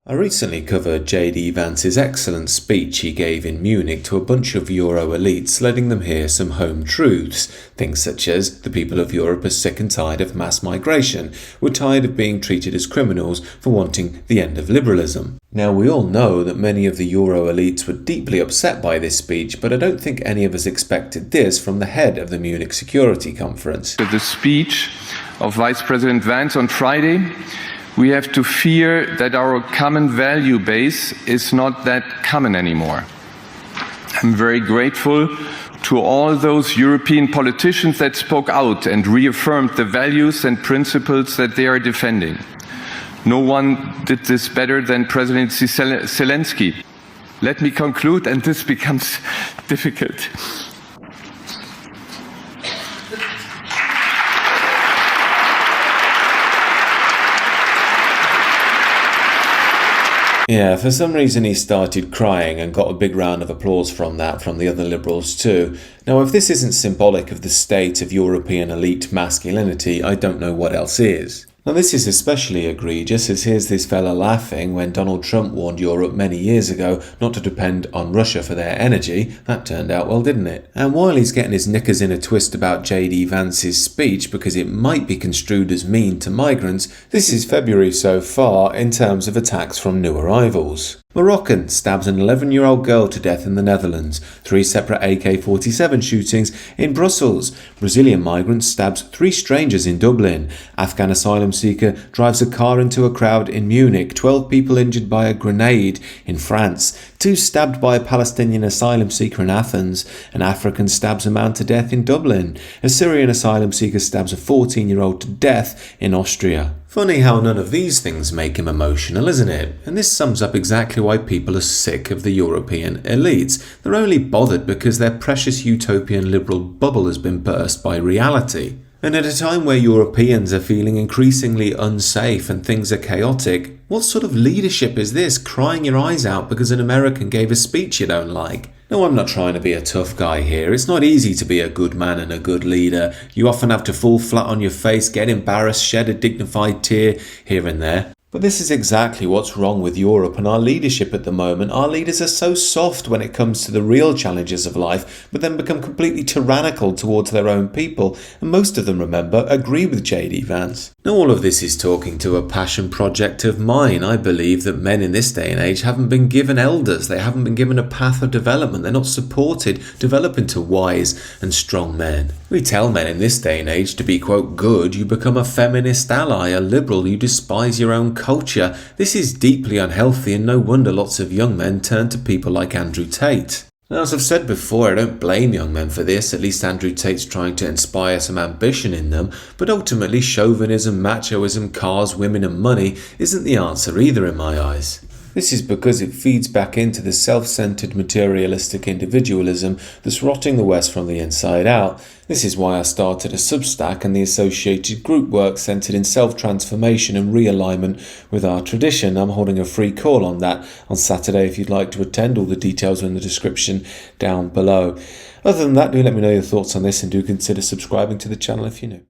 I recently covered JD Vance's excellent speech he gave in Munich to a bunch of Euro elites, letting them hear some home truths. Things such as the people of Europe are sick and tired of mass migration, we're tired of being treated as criminals for wanting the end of liberalism. Now, we all know that many of the Euro elites were deeply upset by this speech, but I don't think any of us expected this from the head of the Munich Security Conference. The speech of Vice President Vance on Friday, we have to fear that our common value base is not that common anymore. I'm very grateful to all those European politicians that spoke out and reaffirmed the values and principles that they are defending. No one did this better than President Zelensky. Let me conclude, and this becomes difficult. Yeah, for some reason he started crying and got a big round of applause from the other liberals too. Now, if this isn't symbolic of the state of European elite masculinity, I don't know what else is. Now, this is especially egregious as here's this fella laughing when Donald Trump warned Europe many years ago not to depend on Russia for their energy. That turned out well, didn't it? And while he's getting his knickers in a twist about JD Vance's speech because it might be construed as mean to migrants, this is February so far in terms of attacks from new arrivals. Moroccan stabs an 11-year-old girl to death in the Netherlands. 3 separate AK-47 shootings in Brussels. Brazilian migrant stabs 3 strangers in Dublin. Afghan asylum seeker drives a car into a crowd in Munich. 12 people injured by a grenade in France. 2 stabbed by a Palestinian asylum seeker in Athens. An African stabs a man to death in Dublin. A Syrian asylum seeker stabs a 14-year-old to death in Austria. Funny how none of these things make him emotional, isn't it? And this sums up exactly why people are sick of the European elites. They're only bothered because their precious utopian liberal bubble has been burst by reality. And at a time where Europeans are feeling increasingly unsafe and things are chaotic, what sort of leadership is this, crying your eyes out because an American gave a speech you don't like? No, I'm not trying to be a tough guy here. It's not easy to be a good man and a good leader. You often have to fall flat on your face, get embarrassed, shed a dignified tear here and there. But this is exactly what's wrong with Europe and our leadership at the moment. Our leaders are so soft when it comes to the real challenges of life, but then become completely tyrannical towards their own people. And most of them, remember, agree with JD Vance. Now, all of this is talking to a passion project of mine. I believe that men in this day and age haven't been given elders. They haven't been given a path of development. They're not supported, develop into wise and strong men. We tell men in this day and age to be, quote, good, you become a feminist ally, a liberal, you despise your own culture. This is deeply unhealthy and no wonder lots of young men turn to people like Andrew Tate. Now, as I've said before, I don't blame young men for this. At least Andrew Tate's trying to inspire some ambition in them. But ultimately, chauvinism, machoism, cars, women and money isn't the answer either in my eyes. This is because it feeds back into the self-centered materialistic individualism that's rotting the West from the inside out. This is why I started a Substack and the associated group work centered in self-transformation and realignment with our tradition. I'm holding a free call on that on Saturday if you'd like to attend. All the details are in the description down below. Other than that, do let me know your thoughts on this and do consider subscribing to the channel if you're new.